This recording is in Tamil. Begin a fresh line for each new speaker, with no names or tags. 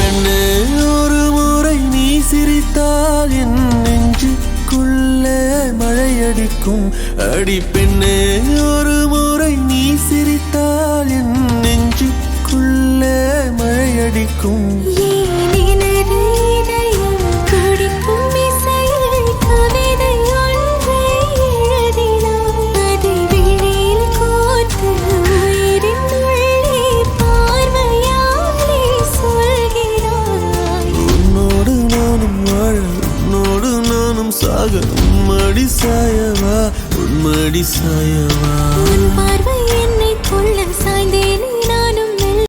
பெண்ணே ஒரு முறை நீ சிரித்தால் என் நெஞ்சுக்குள்ளே மழையடிக்கும். அடி பெண்ணே ஒரு முறை நீ சிரித்தால் என் நெஞ்சுக்குள்ளே மழையடிக்கும். சாக உம்மடி சாயவா, உன்மடி சாயவா.
உன் பார்வை என்னை கொள்ள